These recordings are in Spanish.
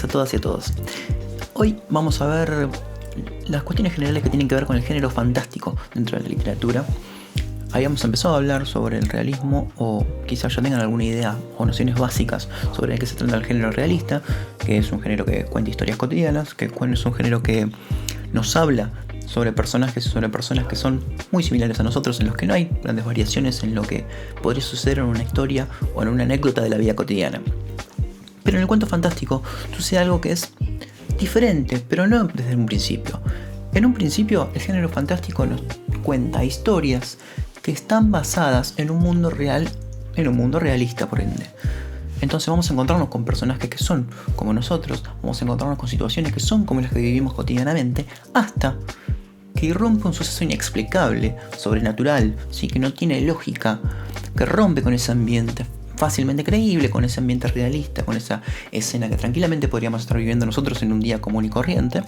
días a todas y a todos. Hoy vamos a ver las cuestiones generales que tienen que ver con el género fantástico dentro de la literatura. Habíamos empezado a hablar sobre el realismo, o quizás ya tengan alguna idea o nociones básicas sobre qué se trata el género realista, que es un género que cuenta historias cotidianas, que es un género que nos habla sobre personas que son muy similares a nosotros, en los que no hay grandes variaciones en lo que podría suceder en una historia o en una anécdota de la vida cotidiana. Pero en el cuento fantástico sucede algo que es diferente, pero no desde un principio. En un principio, el género fantástico nos cuenta historias que están basadas en un mundo real, en un mundo realista, por ende. Entonces vamos a encontrarnos con personajes que son como nosotros, vamos a encontrarnos con situaciones que son como las que vivimos cotidianamente, hasta que irrumpe un suceso inexplicable, sobrenatural, ¿sí? Que no tiene lógica, que rompe con ese ambiente fácilmente creíble, con ese ambiente realista, con esa escena que tranquilamente podríamos estar viviendo nosotros en un día común y corriente,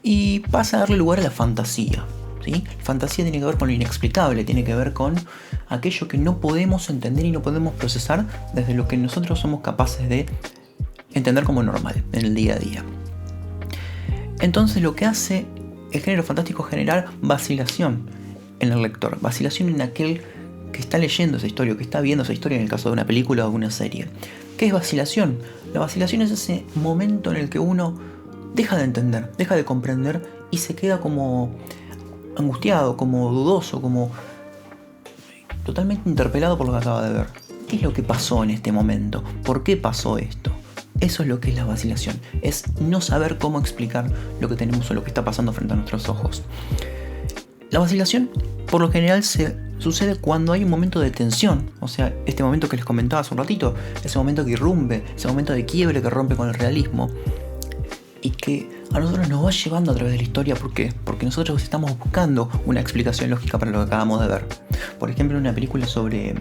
y pasa a darle lugar a la fantasía. ¿Sí? La fantasía tiene que ver con lo inexplicable, tiene que ver con aquello que no podemos entender y no podemos procesar desde lo que nosotros somos capaces de entender como normal en el día a día. Entonces lo que hace el género fantástico es generar vacilación en el lector, vacilación en aquel que está leyendo esa historia o que está viendo esa historia, en el caso de una película o de una serie. ¿Qué es vacilación? La vacilación es ese momento en el que uno deja de entender, deja de comprender y se queda como angustiado, como dudoso, como totalmente interpelado por lo que acaba de ver. ¿Qué es lo que pasó en este momento? ¿Por qué pasó esto? Eso es lo que es la vacilación, es no saber cómo explicar lo que tenemos o lo que está pasando frente a nuestros ojos. La vacilación, por lo general, sucede cuando hay un momento de tensión, o sea, este momento que les comentaba hace un ratito, ese momento que irrumpe, ese momento de quiebre que rompe con el realismo, y que a nosotros nos va llevando a través de la historia. ¿Por qué? Porque nosotros estamos buscando una explicación lógica para lo que acabamos de ver. Por ejemplo, en una película sobre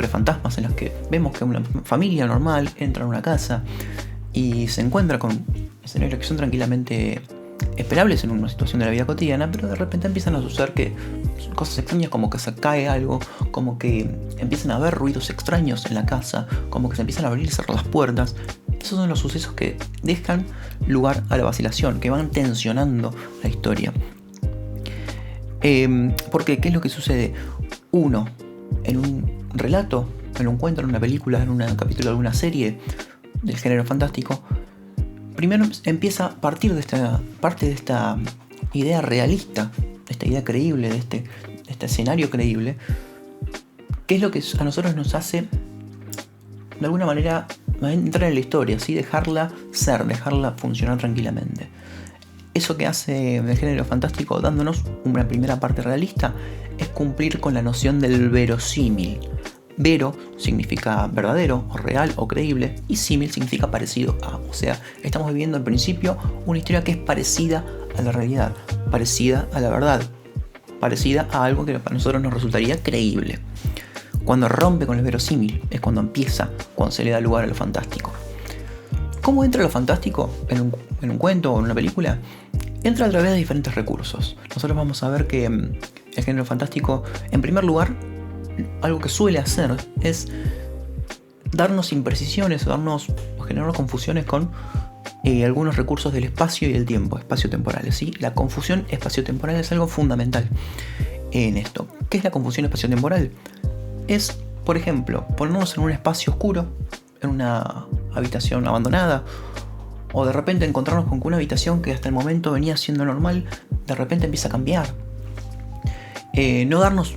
fantasmas, en las que vemos que una familia normal entra en una casa y se encuentra con escenarios que son tranquilamente esperables en una situación de la vida cotidiana, pero de repente empiezan a suceder que cosas extrañas, como que se cae algo, como que empiezan a haber ruidos extraños en la casa, como que se empiezan a abrir y cerrar las puertas. Esos son los sucesos que dejan lugar a la vacilación, que van tensionando la historia. Porque, ¿qué es lo que sucede? Uno, en un relato, en un cuento, en una película, en un capítulo de alguna serie del género fantástico, primero empieza a partir de esta idea realista, de esta idea creíble, de este escenario creíble, que es lo que a nosotros nos hace, de alguna manera, entrar en la historia, ¿sí? Dejarla ser, dejarla funcionar tranquilamente. Eso que hace el género fantástico, dándonos una primera parte realista, es cumplir con la noción del verosímil. Vero significa verdadero, o real, o creíble, y símil significa parecido a. O sea, estamos viviendo al principio una historia que es parecida a la realidad, parecida a la verdad, parecida a algo que para nosotros nos resultaría creíble. Cuando rompe con el verosímil es cuando se le da lugar a lo fantástico. ¿Cómo entra lo fantástico en un cuento o en una película? Entra a través de diferentes recursos. Nosotros vamos a ver que el género fantástico, en primer lugar, algo que suele hacer es darnos imprecisiones o generar confusiones con algunos recursos del espacio y del tiempo, espacio-temporales, ¿sí? La confusión espacio-temporal es algo fundamental en esto. ¿Qué es la confusión espacio-temporal? Es, por ejemplo, ponernos en un espacio oscuro, en una habitación abandonada, o de repente encontrarnos con que una habitación que hasta el momento venía siendo normal, de repente empieza a cambiar. No darnos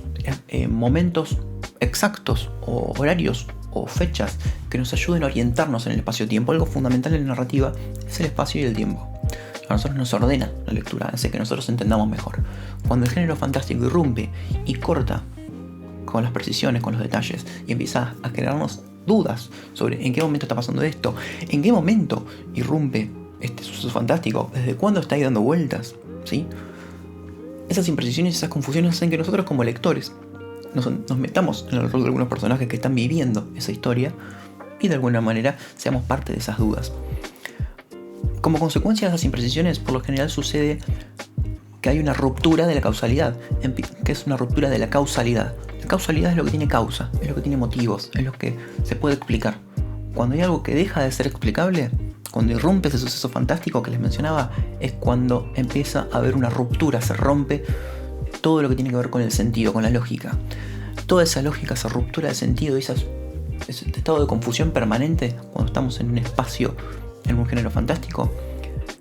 momentos exactos o horarios o fechas que nos ayuden a orientarnos en el espacio-tiempo. Algo fundamental en la narrativa es el espacio y el tiempo. A nosotros nos ordena la lectura, hace que nosotros entendamos mejor. Cuando el género fantástico irrumpe y corta con las precisiones, con los detalles, y empieza a generarnos dudas sobre en qué momento está pasando esto, en qué momento irrumpe este suceso fantástico, desde cuándo está ahí dando vueltas, ¿sí? Esas imprecisiones, esas confusiones hacen que nosotros como lectores nos metamos en el rol de algunos personajes que están viviendo esa historia y de alguna manera seamos parte de esas dudas. Como consecuencia de esas imprecisiones, por lo general sucede que hay una ruptura de la causalidad, que es una ruptura de la causalidad. La causalidad es lo que tiene causa, es lo que tiene motivos, es lo que se puede explicar. Cuando hay algo que deja de ser explicable, Cuando irrumpe ese suceso fantástico que les mencionaba, es cuando empieza a haber una ruptura, se rompe todo lo que tiene que ver con el sentido, con la lógica. Toda esa lógica, esa ruptura de sentido, ese estado de confusión permanente cuando estamos en un espacio, en un género fantástico,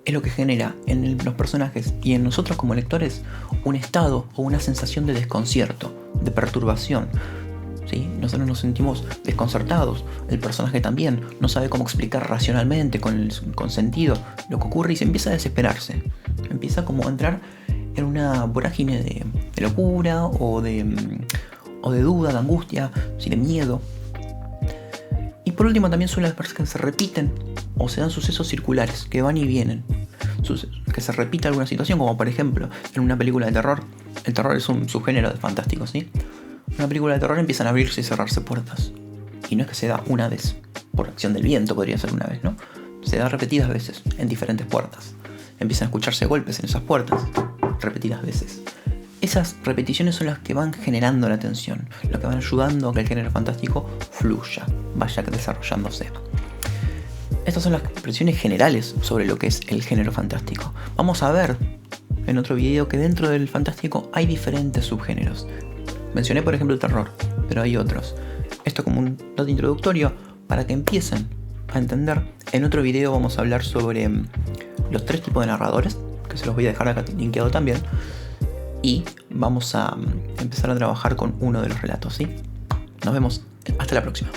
es lo que genera en los personajes y en nosotros como lectores un estado o una sensación de desconcierto, de perturbación. ¿Sí? Nosotros nos sentimos desconcertados, el personaje también no sabe cómo explicar racionalmente, con sentido, lo que ocurre y se empieza a desesperarse. Empieza como a entrar en una vorágine de locura o de duda, de angustia, de miedo. Y por último también suele haber que se repiten o se dan sucesos circulares que van y vienen. Que se repita alguna situación, como por ejemplo en una película de terror. El terror es un subgénero de fantástico, ¿sí? En una película de terror empiezan a abrirse y cerrarse puertas. Y no es que se da una vez, por acción del viento podría ser una vez, ¿no? Se da repetidas veces en diferentes puertas. Empiezan a escucharse golpes en esas puertas, repetidas veces. Esas repeticiones son las que van generando la tensión, lo que van ayudando a que el género fantástico fluya, vaya desarrollándose. Estas son las expresiones generales sobre lo que es el género fantástico. Vamos a ver en otro video que dentro del fantástico hay diferentes subgéneros. Mencioné por ejemplo el terror, pero hay otros. Esto como un dato introductorio para que empiecen a entender. En otro video vamos a hablar sobre los 3 tipos de narradores, que se los voy a dejar acá linkeado también. Y vamos a empezar a trabajar con uno de los relatos, ¿sí? Nos vemos, hasta la próxima.